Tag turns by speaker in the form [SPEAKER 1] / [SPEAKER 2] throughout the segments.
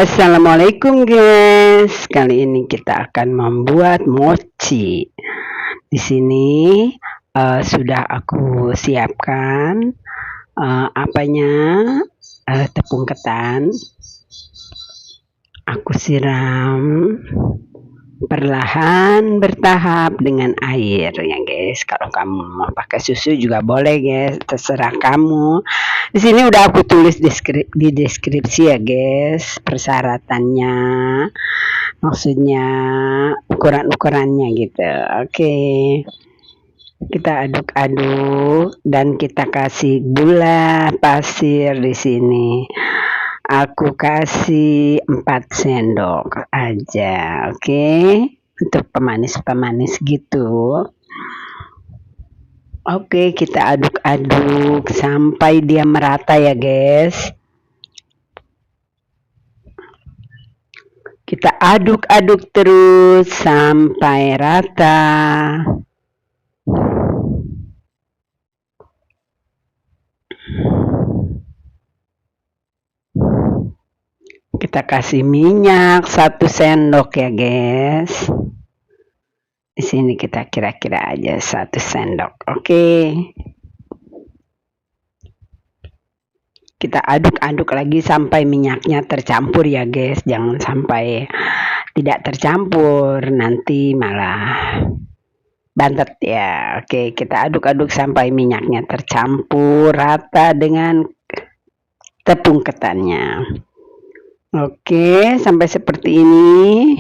[SPEAKER 1] Assalamualaikum guys. Kali ini kita akan membuat mochi. Di sini sudah aku siapkan tepung ketan. Aku siram perlahan bertahap dengan air ya guys. Kalau kamu mau pakai susu juga boleh guys, terserah kamu. Di sini udah aku tulis di deskripsi ya guys, persyaratannya, maksudnya ukuran-ukurannya gitu. Oke. Kita aduk-aduk dan kita kasih gula pasir di sini. Aku kasih 4 sendok aja, oke? Untuk pemanis-pemanis gitu. Oke, kita aduk-aduk sampai dia merata ya, guys. Kita aduk-aduk terus sampai rata. Kita kasih minyak 1 sendok ya guys. Di sini kita kira-kira aja 1 sendok. Oke. Kita aduk-aduk lagi sampai minyaknya tercampur ya guys. Jangan sampai tidak tercampur, nanti malah bantet ya. Oke, kita aduk-aduk sampai minyaknya tercampur rata dengan tepung ketannya. Oke, sampai seperti ini.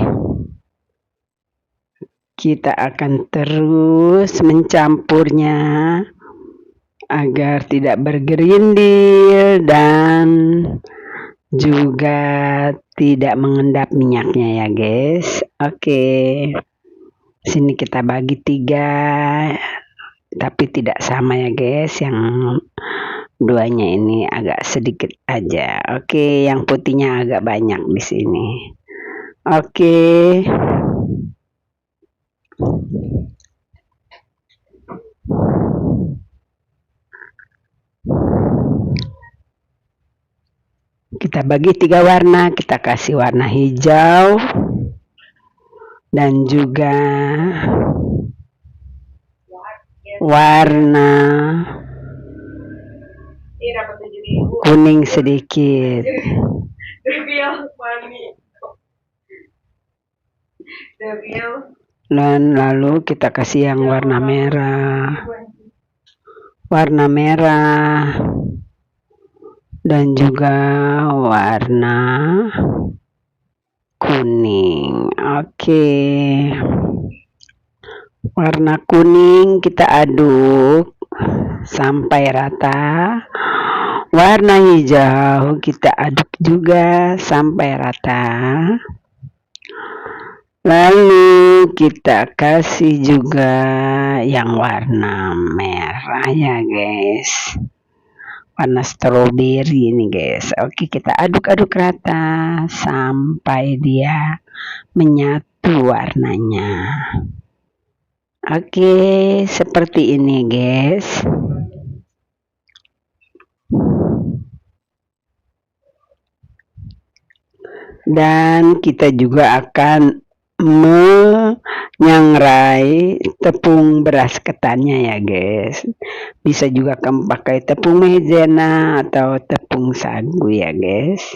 [SPEAKER 1] Kita akan terus mencampurnya agar tidak bergerindil dan juga tidak mengendap minyaknya ya guys. Oke. Sini kita bagi 3, tapi tidak sama ya guys. Yang duanya ini agak sedikit aja. Oke, yang putihnya agak banyak di sini. Oke. Kita bagi 3 warna, kita kasih warna hijau dan juga warna kuning sedikit. Dan lalu kita kasih yang warna merah dan juga warna kuning. Oke. Warna kuning kita aduk sampai rata. Warna hijau kita aduk juga sampai rata. Lalu kita kasih juga yang warna merah ya guys. Warna stroberi ini guys. Oke, kita aduk-aduk rata sampai dia menyatu warnanya. Oke, seperti ini guys. Dan kita juga akan menyangrai tepung beras ketannya ya guys. Bisa juga kamu pakai tepung maizena atau tepung sagu ya guys.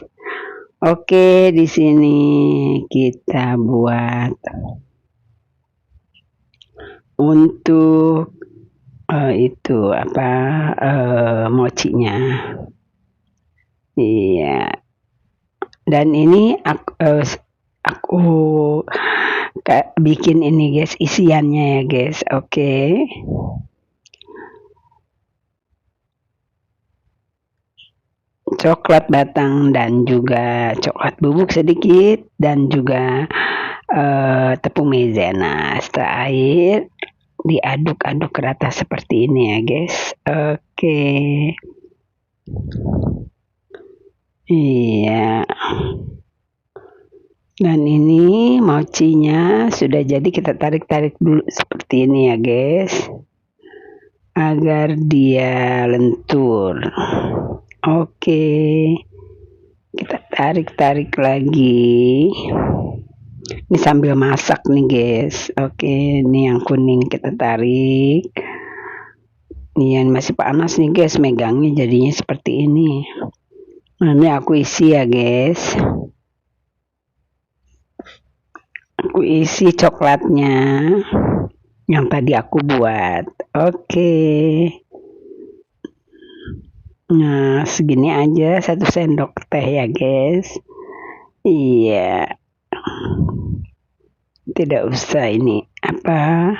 [SPEAKER 1] Oke, di sini kita buat untuk mochinya. Iya. Dan ini aku bikin ini guys, isiannya ya guys. Oke. Coklat batang dan juga coklat bubuk sedikit dan juga tepung maizena. Setelah air diaduk-aduk rata seperti ini ya guys. Oke. Iya. Dan ini mochinya sudah jadi, kita tarik-tarik dulu seperti ini ya guys. Agar dia lentur. Oke. Kita tarik lagi. Ini sambil masak nih guys. Oke, ini yang kuning kita tarik. Ini yang masih panas nih guys, megangnya jadinya seperti ini. Nah, ini aku isi ya guys. Aku isi coklatnya yang tadi aku buat. Oke. Nah, segini aja 1 sendok teh ya guys. Iya. Tidak usah ini apa?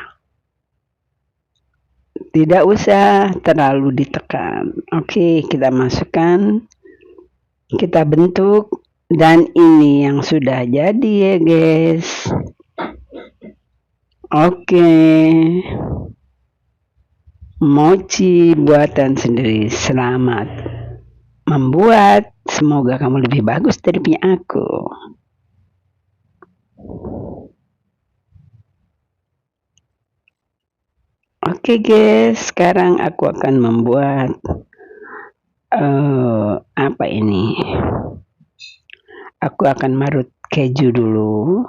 [SPEAKER 1] Tidak usah terlalu ditekan. Oke, kita masukkan. Kita bentuk. Dan ini yang sudah jadi ya guys. Oke. Mochi buatan sendiri. Selamat membuat. Semoga kamu lebih bagus dari punya aku. Oke guys, sekarang aku akan membuat apa ini? Aku akan marut keju dulu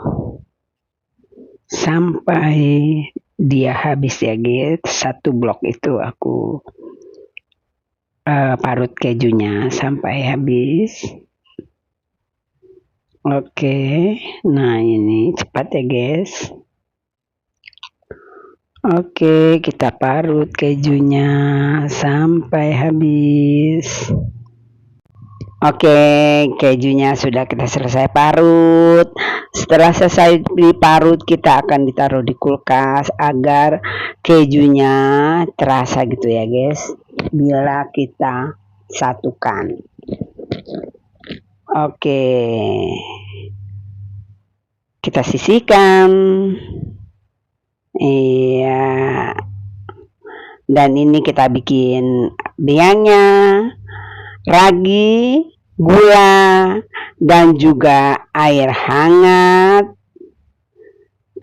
[SPEAKER 1] sampai dia habis ya guys. 1 blok itu aku parut kejunya sampai habis. Oke, nah ini cepat ya guys. Oke, kita parut kejunya sampai habis. Oke, kejunya sudah kita selesai parut. Setelah selesai diparut, kita akan ditaruh di kulkas agar kejunya terasa gitu ya guys. Bila kita satukan. Oke. Kita sisihkan. Iya. Dan ini kita bikin biangnya, ragi, gula, dan juga air hangat.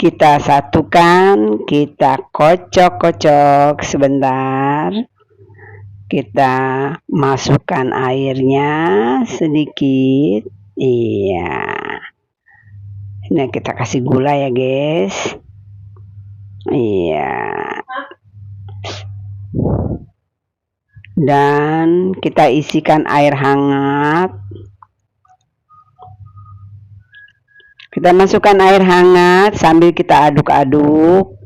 [SPEAKER 1] Kita satukan, kita kocok-kocok sebentar. Kita masukkan airnya sedikit. Iya. Nah, kita kasih gula ya guys. Iya. Dan kita isikan air hangat. Kita masukkan air hangat sambil kita aduk-aduk.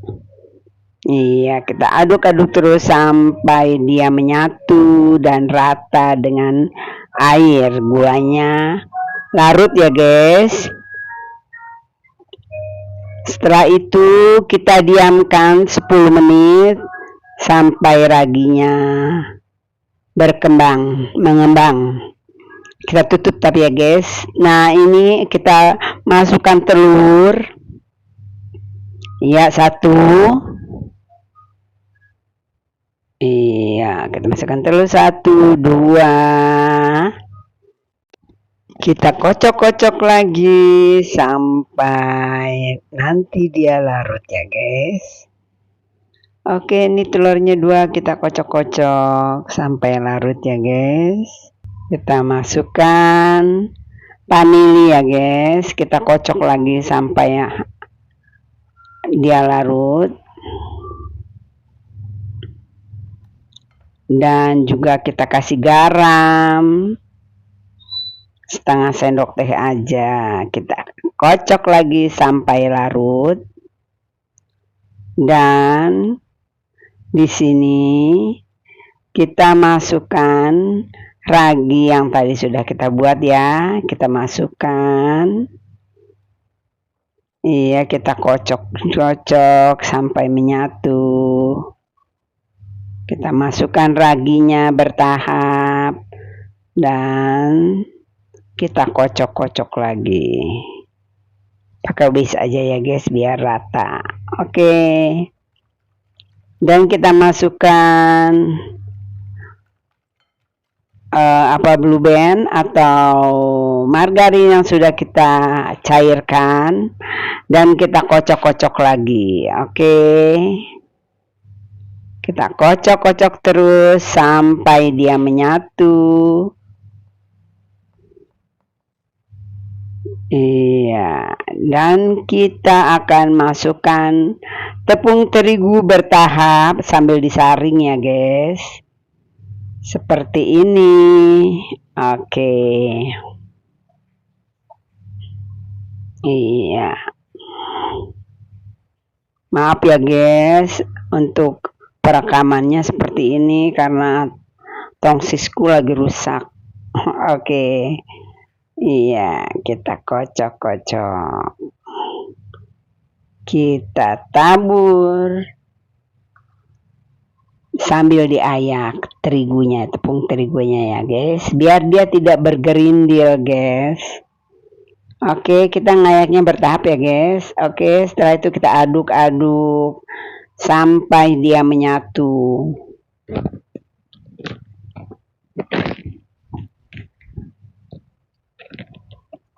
[SPEAKER 1] Iya, kita aduk-aduk terus sampai dia menyatu dan rata dengan air. Gulanya larut ya guys. Setelah itu kita diamkan 10 menit sampai raginya mengembang. Kita tutup tapi ya guys. Nah, ini kita masukkan telur. Ya, 1. Iya, kita masukkan telur 1, 2. Kita kocok-kocok lagi sampai nanti dia larut ya guys. Oke, ini telurnya 2 kita kocok-kocok sampai larut ya guys. Kita masukkan vanili ya guys. Kita kocok lagi sampai dia larut. Dan juga kita kasih garam. Setengah sendok teh aja. Kita kocok lagi sampai larut. Dan di sini kita masukkan ragi yang tadi sudah kita buat ya. Kita masukkan. Iya, kita kocok-kocok sampai menyatu. Kita masukkan raginya bertahap. Dan kita kocok-kocok lagi. Pakai whisk aja ya guys biar rata. Oke. Dan kita masukkan blue band atau margarin yang sudah kita cairkan dan kita kocok-kocok lagi. Oke. Kita kocok-kocok terus sampai dia menyatu. Iya, dan kita akan masukkan tepung terigu bertahap sambil disaring ya guys. Seperti ini. Oke. Iya. Maaf ya guys untuk perekamannya seperti ini karena tongsisku lagi rusak. Oke. Iya, kita kocok-kocok. Kita tabur sambil diayak terigunya, tepung terigunya ya guys, biar dia tidak bergerindil guys. Oke, kita ngayaknya bertahap ya guys. Oke, setelah itu kita aduk-aduk sampai dia menyatu.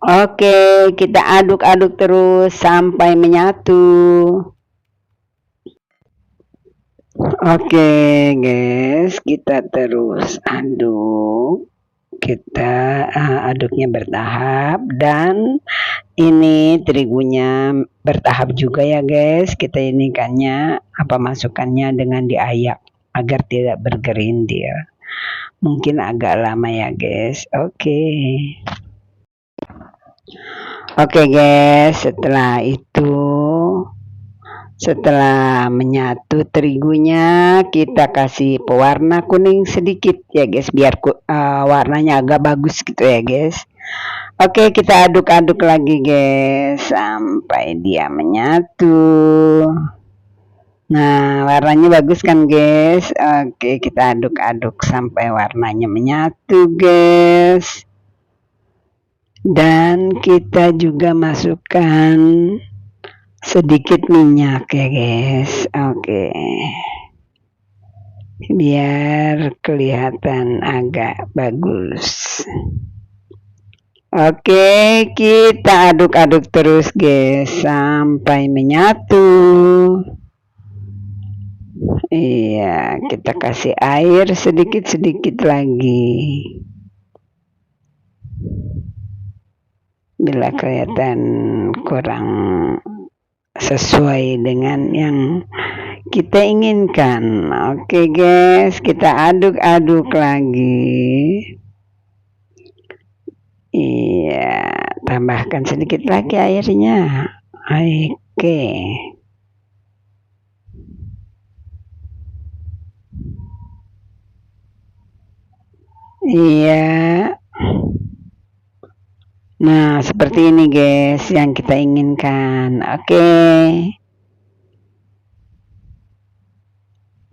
[SPEAKER 1] Oke, kita aduk-aduk terus sampai menyatu. Oke guys, kita terus aduk. Kita aduknya bertahap dan ini terigunya bertahap juga ya guys. Kita inikannya masukkannya dengan diayak agar tidak bergerindil. Mungkin agak lama ya guys. Oke guys, setelah menyatu terigunya, kita kasih pewarna kuning sedikit ya guys, biar warnanya agak bagus gitu ya guys. Oke, kita aduk-aduk lagi guys sampai dia menyatu. Nah, warnanya bagus kan guys. Oke, kita aduk-aduk sampai warnanya menyatu guys. Dan kita juga masukkan sedikit minyak ya guys. Oke, biar kelihatan agak bagus. Oke, kita aduk-aduk terus guys sampai menyatu. Iya, kita kasih air sedikit-sedikit lagi. Bila kelihatan kurang sesuai dengan yang kita inginkan. Oke guys, kita aduk-aduk lagi. Iya, tambahkan sedikit lagi airnya. Oke. Iya. Nah, seperti ini guys yang kita inginkan. Oke.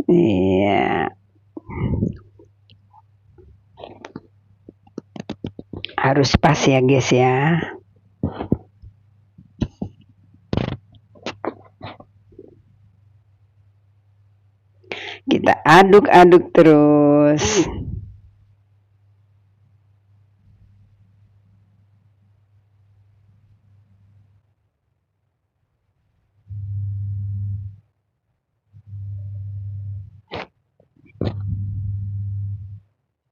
[SPEAKER 1] Iya. Harus pas ya guys ya. Kita aduk-aduk terus.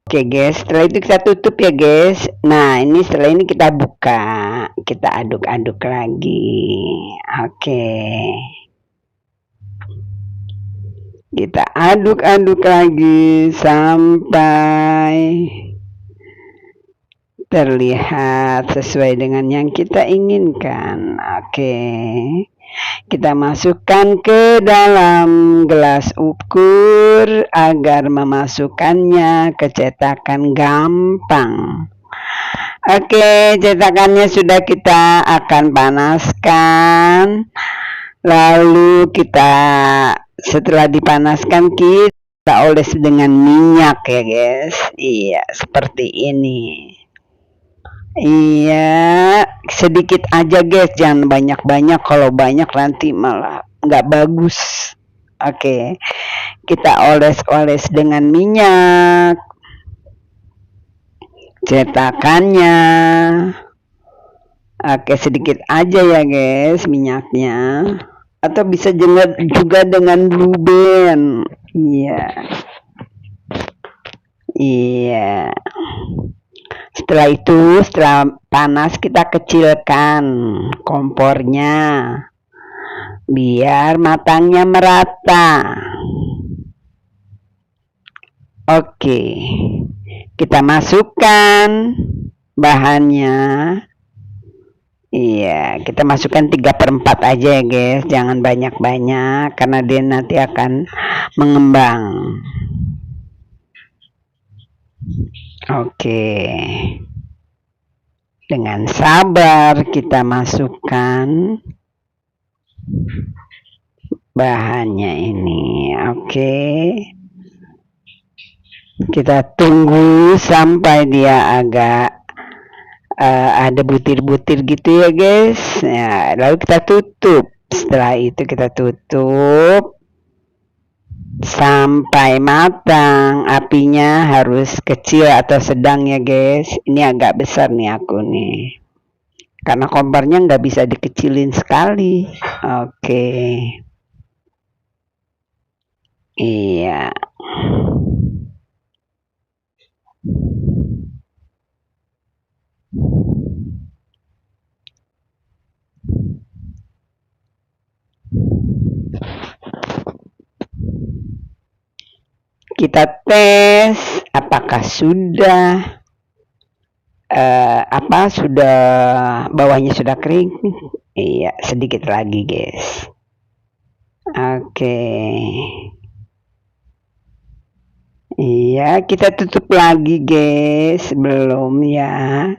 [SPEAKER 1] Oke guys, setelah itu kita tutup ya guys. Nah, ini setelah ini kita buka, kita aduk-aduk lagi. Oke, kita aduk-aduk lagi sampai terlihat sesuai dengan yang kita inginkan. Oke, kita masukkan ke dalam gelas ukur agar memasukkannya ke cetakan gampang. Oke, cetakannya sudah kita akan panaskan. Lalu kita setelah dipanaskan kita oles dengan minyak ya guys. Iya, seperti ini. Iya, sedikit aja guys, jangan banyak-banyak. Kalau banyak nanti malah nggak bagus. Oke, kita oles-oles dengan minyak cetakannya. Oke, sedikit aja ya guys minyaknya, atau bisa juga dengan blue band. Iya. Setelah itu, setelah panas kita kecilkan kompornya biar matangnya merata. Oke, kita masukkan bahannya. Iya, kita masukkan 3/4 aja ya guys, jangan banyak-banyak karena dia nanti akan mengembang. Oke, dengan sabar kita masukkan bahannya ini. Oke, kita tunggu sampai dia agak ada butir-butir gitu ya guys. Ya, lalu kita tutup. Setelah itu kita tutup sampai matang. Apinya harus kecil atau sedang ya guys. Ini agak besar nih aku nih, karena kompornya nggak bisa dikecilin sekali. Oke, iya. Kita tes apakah sudah sudah bawahnya sudah kering. Iya, sedikit lagi guys. Oke, iya, kita tutup lagi guys, belum ya.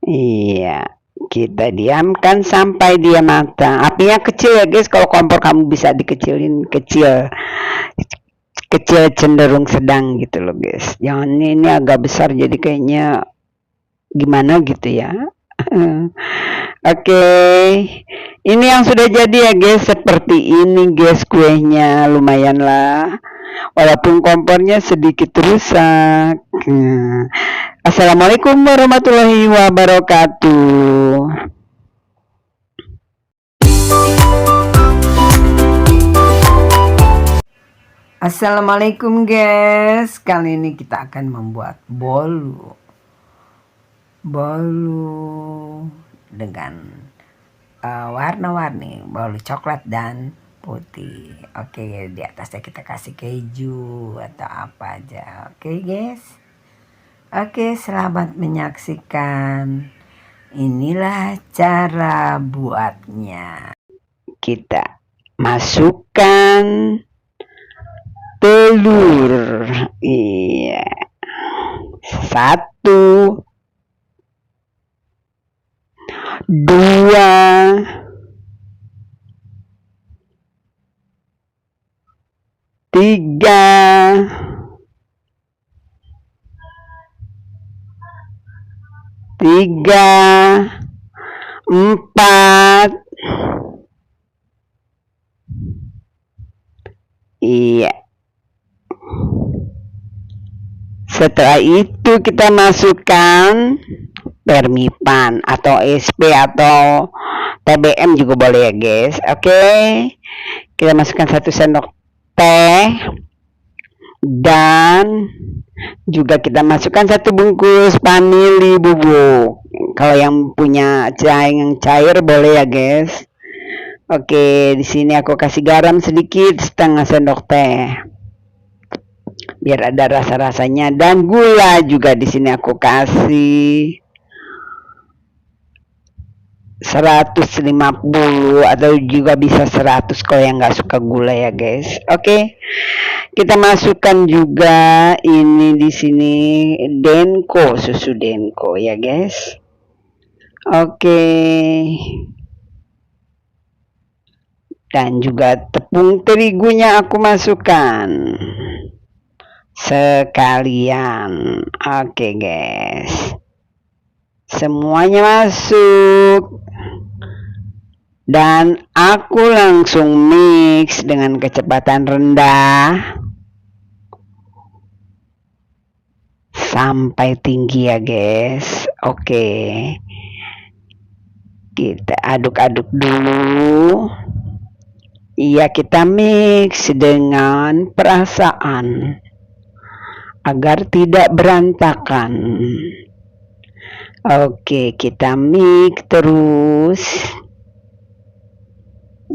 [SPEAKER 1] Iya, kita diamkan sampai dia matang. Apinya kecil ya guys, kalau kompor kamu bisa dikecilin kecil cenderung sedang gitu loh guys. Jangan ini agak besar jadi kayaknya gimana gitu ya. Oke, ini yang sudah jadi ya guys, seperti ini guys kuenya, lumayan lah walaupun kompornya sedikit rusak. Assalamualaikum warahmatullahi wabarakatuh. Assalamualaikum guys, kali ini kita akan membuat bolu dengan warna-warni, bolu coklat dan putih. Oke, di atasnya kita kasih keju atau apa aja. Oke guys, oke, selamat menyaksikan. Inilah cara buatnya. Kita masukkan telur, iya, 1, 2, 3, 4, iya. Setelah itu kita masukkan permipan atau SP atau TBM juga boleh ya guys. Oke, kita masukkan 1 sendok teh dan juga kita masukkan 1 bungkus vanili bubuk. Kalau yang punya yang cair boleh ya guys. Oke, di sini aku kasih garam sedikit, setengah sendok teh biar ada rasa-rasanya, dan gula juga di sini aku kasih 150 atau juga bisa 100 kalau yang nggak suka gula ya guys. Oke, kita masukkan juga ini di sini Denko, susu Denko ya guys. Oke, dan juga tepung terigunya aku masukkan sekalian. Oke guys, semuanya masuk dan aku langsung mix dengan kecepatan rendah sampai tinggi ya guys. Oke, kita aduk-aduk dulu Iya, kita mix dengan perasaan agar tidak berantakan. Oke, kita mix terus.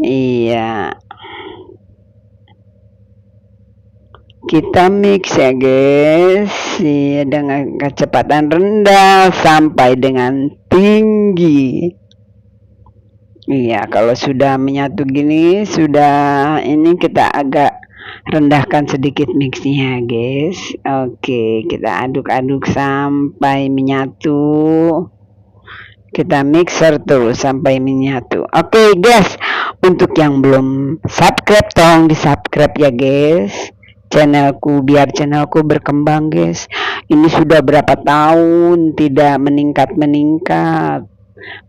[SPEAKER 1] Iya. Kita mix ya guys, ya, dengan kecepatan rendah sampai dengan tinggi. Iya, kalau sudah menyatu gini, sudah ini kita agak rendahkan sedikit mixnya guys. Oke, kita aduk-aduk sampai menyatu. Kita mixer terus sampai menyatu. Oke guys, untuk yang belum subscribe, tolong di subscribe ya guys channelku, biar channelku berkembang guys. Ini sudah berapa tahun tidak meningkat,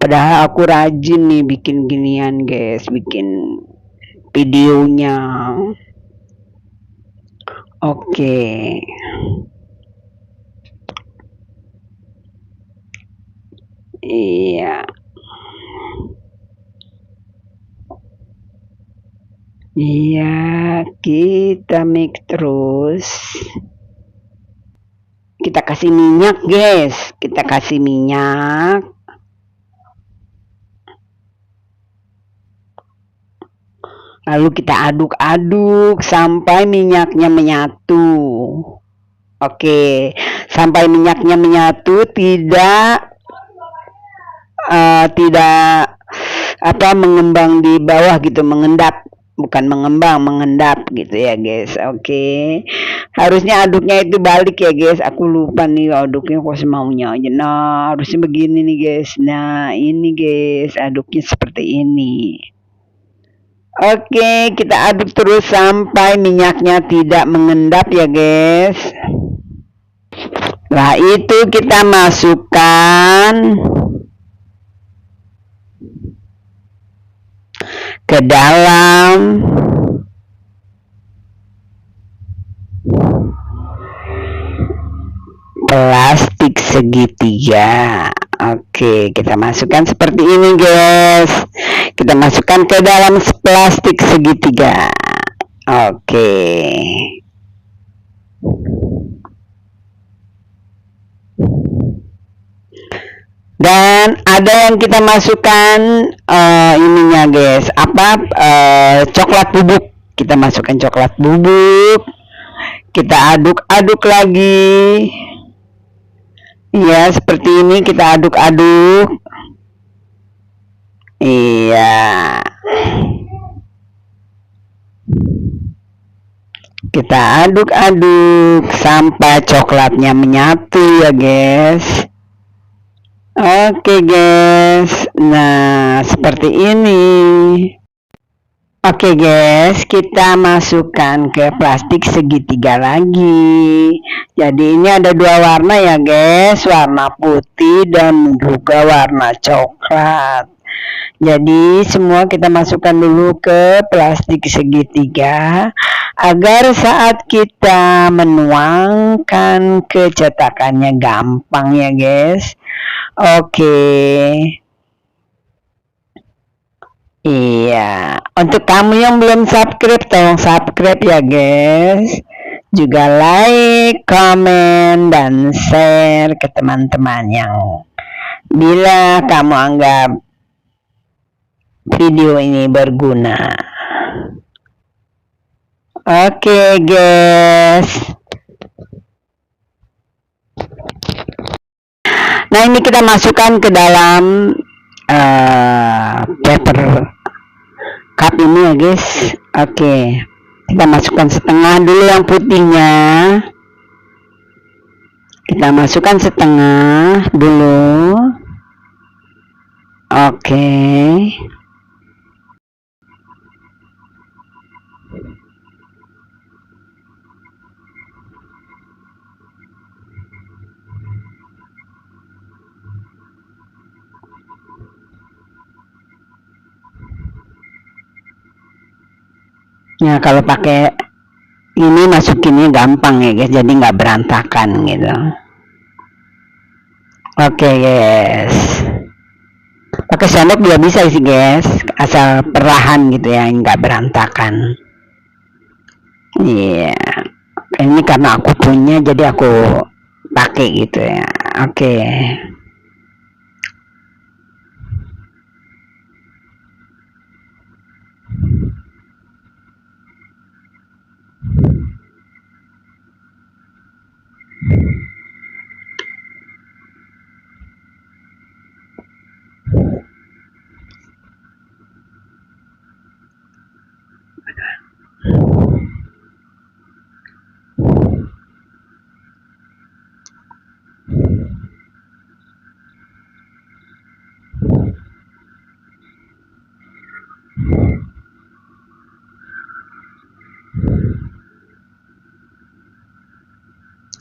[SPEAKER 1] padahal aku rajin nih bikin ginian guys, bikin videonya. Oke. Iya. Iya, kita mix terus. Kita kasih minyak guys, kita kasih minyak. Lalu kita aduk-aduk sampai minyaknya menyatu. Oke, sampai minyaknya menyatu, tidak mengembang di bawah gitu, mengendap, bukan mengembang, mengendap gitu ya guys. Oke, harusnya aduknya itu balik ya guys, aku lupa nih aduknya kok semaunya aja. Nah, harusnya begini nih guys. Nah, ini guys, aduknya seperti ini. Oke, kita aduk terus sampai minyaknya tidak mengendap ya guys. Nah, itu kita masukkan ke dalam plastik segitiga. Oke, kita masukkan seperti ini guys. Kita masukkan ke dalam plastik segitiga. Oke. Dan ada yang kita masukkan ininya guys, coklat bubuk. Kita masukkan coklat bubuk. Kita aduk-aduk lagi. Iya, seperti ini kita aduk-aduk. Iya. Kita aduk-aduk sampai coklatnya menyatu ya guys. Oke guys. Nah, seperti ini. Oke guys, kita masukkan ke plastik segitiga lagi. Jadi ini ada dua warna ya guys, warna putih dan juga warna coklat. Jadi semua kita masukkan dulu ke plastik segitiga agar saat kita menuangkan ke cetakannya gampang ya guys. Oke. Iya, untuk kamu yang belum subscribe, tolong subscribe ya guys. Juga like, komen, dan share ke teman-teman yang bila kamu anggap video ini berguna. Oke guys. Nah, ini kita masukkan ke dalam paper cup ini ya guys. Oke, kita masukkan setengah dulu yang putihnya. Kita masukkan setengah dulu. Oke. Nah, kalau pakai ini masukinnya gampang ya guys, jadi nggak berantakan gitu. Oke guys. pakai sendok juga bisa sih guys, asal perlahan gitu ya, nggak berantakan. Iya, ini karena aku punya jadi aku pakai gitu ya. Oke.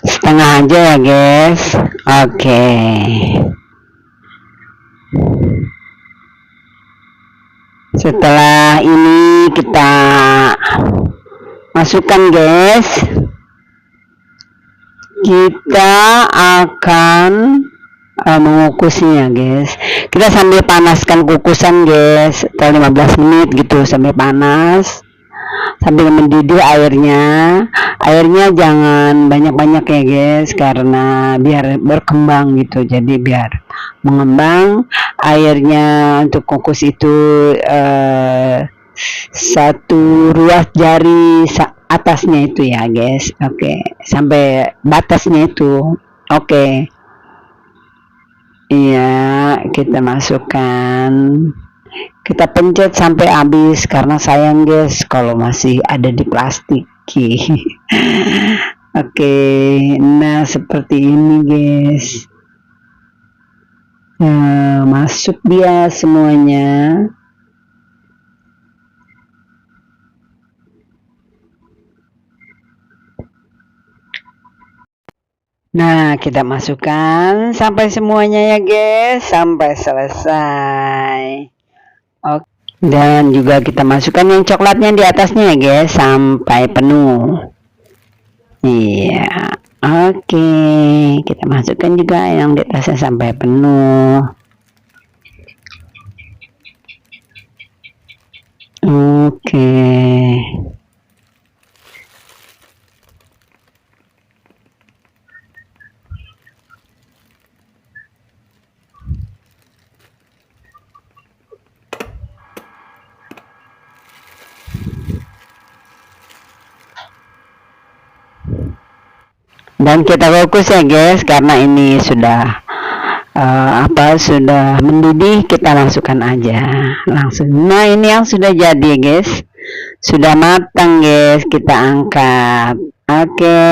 [SPEAKER 1] Setengah aja ya guys. Oke. Setelah ini kita masukkan guys, kita akan mengukusnya guys. Kita sambil panaskan kukusan guys, setelah 15 menit gitu sampai panas, sambil mendidih airnya jangan banyak-banyak ya guys, karena biar berkembang gitu, jadi biar mengembang airnya. Untuk kukus itu satu ruas jari atasnya itu ya guys. Oke, sampai batasnya itu. Oke. Iya, kita masukkan, kita pencet sampai habis karena sayang guys kalau masih ada di plastik. Oke, nah seperti ini guys. Nah, masuk dia semuanya. Nah, kita masukkan sampai semuanya ya guys, sampai selesai. Oke. Dan juga kita masukkan yang coklatnya di atasnya ya guys, sampai penuh. Iya. Oke, kita masukkan juga yang di atasnya sampai penuh. Oke. Dan kita fokus ya guys, karena ini sudah sudah mendidih, kita masukkan aja langsung. Nah, ini yang sudah jadi guys, sudah matang guys, kita angkat. Oke,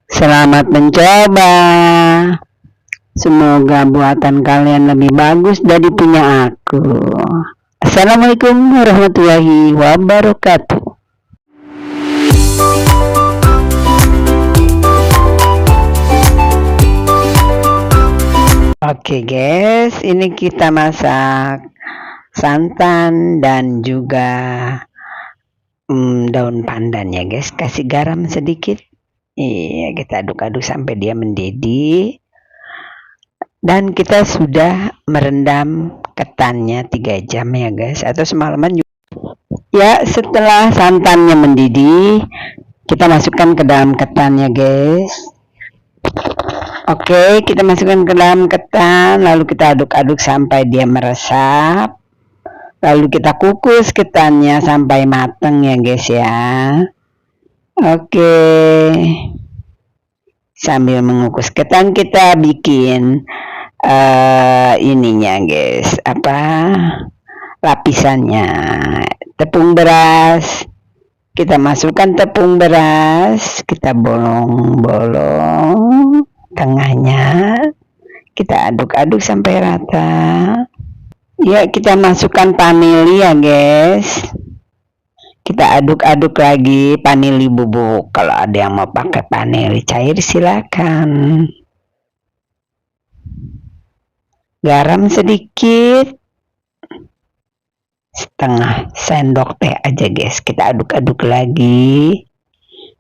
[SPEAKER 1] selamat mencoba, semoga buatan kalian lebih bagus dari punya aku. Assalamualaikum warahmatullahi wabarakatuh. Oke guys, ini kita masak santan dan juga daun pandan ya guys. Kasih garam sedikit. Iya, kita aduk-aduk sampai dia mendidih. Dan kita sudah merendam ketannya 3 jam ya guys, atau semalaman juga. Ya, setelah santannya mendidih, kita masukkan ke dalam ketan ya guys. Oke, kita masukkan ke dalam ketan, lalu kita aduk-aduk sampai dia meresap. Lalu kita kukus ketannya sampai matang ya guys ya. Oke. Sambil mengukus ketan kita bikin ininya guys, lapisannya. Tepung beras. Kita masukkan tepung beras, kita bolong-bolong tengahnya, kita aduk-aduk sampai rata ya. Kita masukkan vanili ya guys, kita aduk-aduk lagi vanili bubuk. Kalau ada yang mau pakai vanili cair silakan. Garam sedikit, setengah sendok teh aja guys. Kita aduk-aduk lagi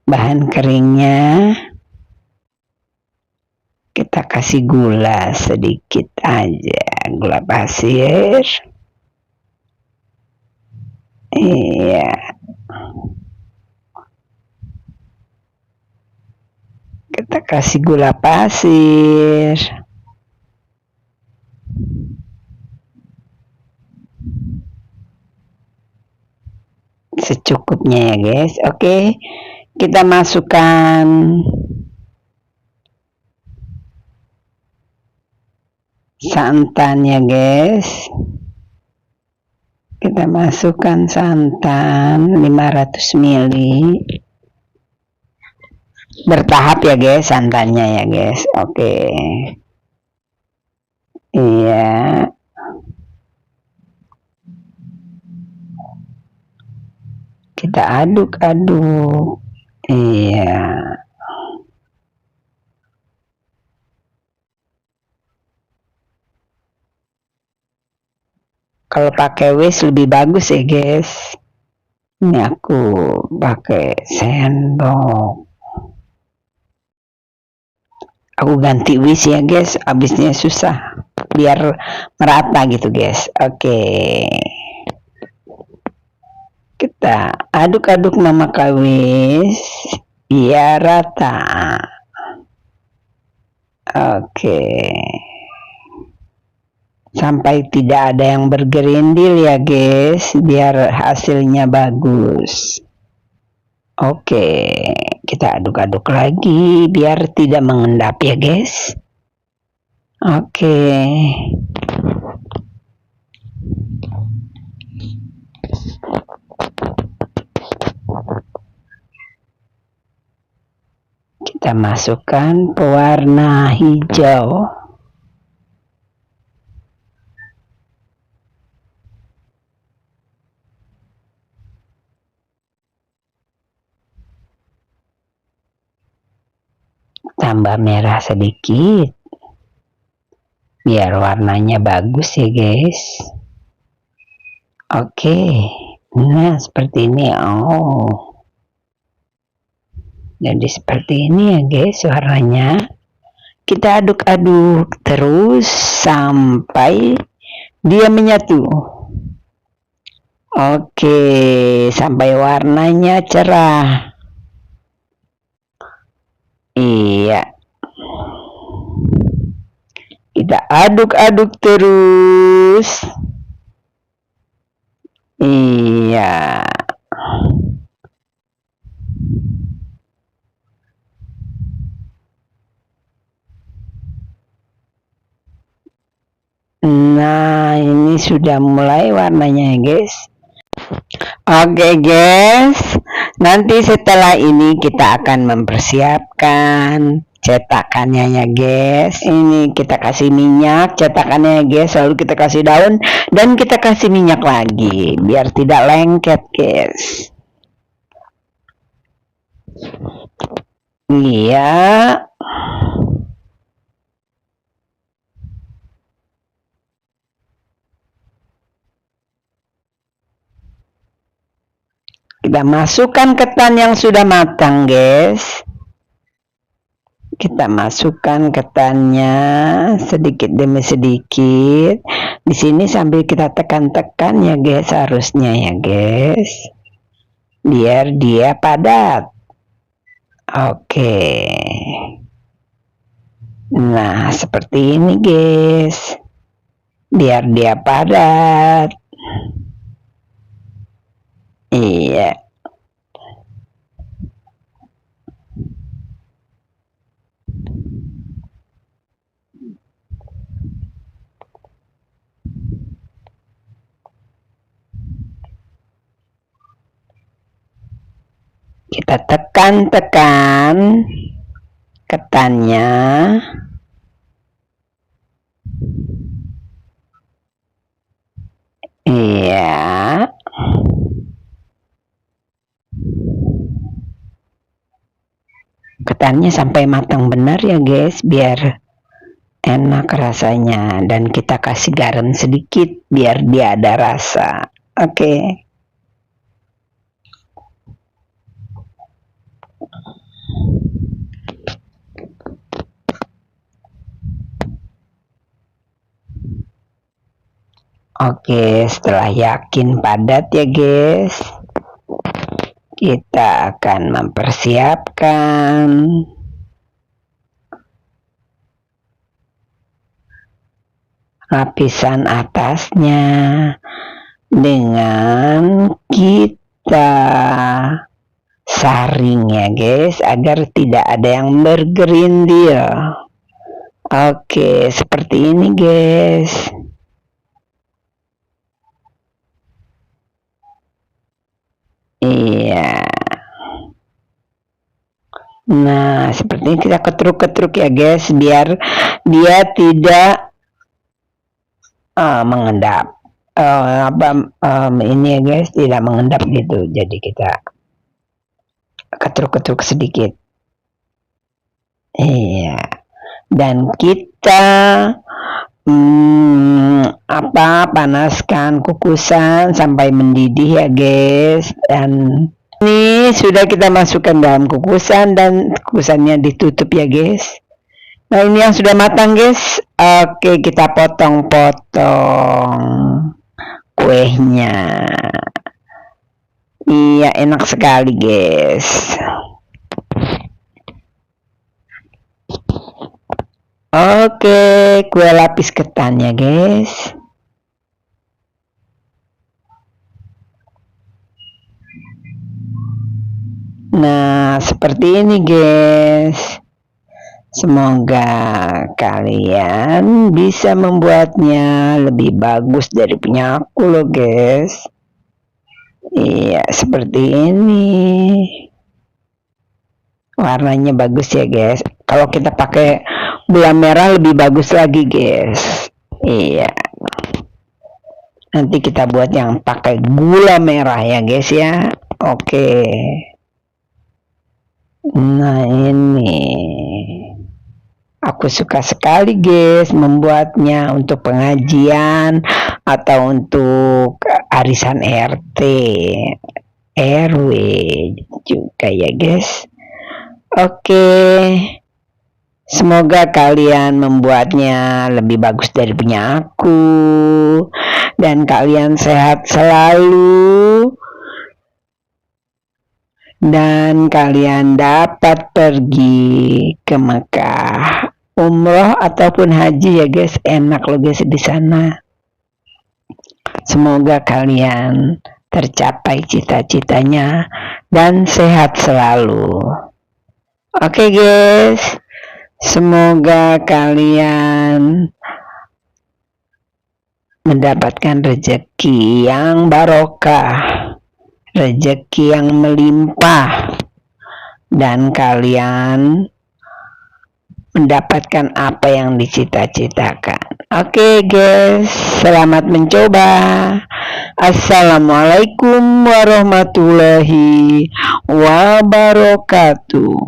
[SPEAKER 1] bahan keringnya. Kita kasih gula sedikit aja. gula pasir. Iya, kita kasih gula pasir secukupnya ya guys. Oke, kita masukkan santan ya guys. Kita masukkan santan 500 ml. Bertahap ya guys santannya ya guys. Oke. Iya. Kita aduk-aduk. Iya. Kalau pakai whisk lebih bagus ya guys. Ini aku pakai sendok. Aku ganti whisk ya guys, habisnya susah biar merata gitu guys. Oke. Kita aduk-aduk memakai whisk biar rata. Oke. Sampai tidak ada yang bergerindil ya guys, biar hasilnya bagus. Oke, kita aduk-aduk lagi biar tidak mengendap ya guys. Oke. Kita masukkan pewarna hijau. Tambah merah sedikit biar warnanya bagus ya guys. Oke, nah seperti ini. Oh, jadi seperti ini ya guys warnanya. Kita aduk-aduk terus sampai dia menyatu. Oke, sampai warnanya cerah. Iya. Kita aduk-aduk terus. Iya. Nah, ini sudah mulai warnanya guys. Oke guys, nanti setelah ini kita akan mempersiapkan cetakannya ya guys. Ini kita kasih minyak cetakannya ya guys, lalu kita kasih daun dan kita kasih minyak lagi biar tidak lengket guys. Iya. Kita masukkan ketan yang sudah matang guys. Kita masukkan ketannya sedikit demi sedikit. Di sini sambil kita tekan-tekan ya guys, harusnya ya guys, biar dia padat. Oke. Nah, seperti ini guys, biar dia padat. Iya. Kita tekan-tekan ketannya. Iya. Ketannya sampai matang benar ya guys, biar enak rasanya. Dan kita kasih garam sedikit biar dia ada rasa. Oke. Oke, setelah yakin padat ya guys, kita akan mempersiapkan lapisan atasnya dengan kita saring ya guys, agar tidak ada yang bergerindil. Oke, seperti ini guys. Iya. Nah, seperti ini kita ketruk-ketruk ya guys, biar dia tidak mengendap. Ini ya guys, tidak mengendap gitu. Jadi kita ketruk-ketruk sedikit. Iya. Dan kita panaskan kukusan sampai mendidih ya guys. Dan ini sudah kita masukkan dalam kukusan dan kukusannya ditutup ya guys. Nah, ini yang sudah matang guys. Oke, kita potong-potong kuenya. Iya, enak sekali guys. Oke, kue lapis ketan ya guys. Nah, seperti ini guys. Semoga kalian bisa membuatnya lebih bagus dari punya aku loh guys. Iya, seperti ini. Warnanya bagus ya guys. Kalau kita pakai gula merah lebih bagus lagi guys. Iya. Nanti kita buat yang pakai gula merah ya guys ya. Oke. Nah, ini aku suka sekali guys membuatnya untuk pengajian atau untuk arisan RT, RW juga ya guys. Oke, semoga kalian membuatnya lebih bagus dari punya aku dan kalian sehat selalu dan kalian dapat pergi ke Mekah umroh ataupun haji ya guys. Enak loh guys di sana. Semoga kalian tercapai cita-citanya dan sehat selalu. Oke guys, semoga kalian mendapatkan rezeki yang barokah, rezeki yang melimpah, dan kalian mendapatkan apa yang dicita-citakan. Oke guys, selamat mencoba. Assalamualaikum warahmatullahi wabarakatuh.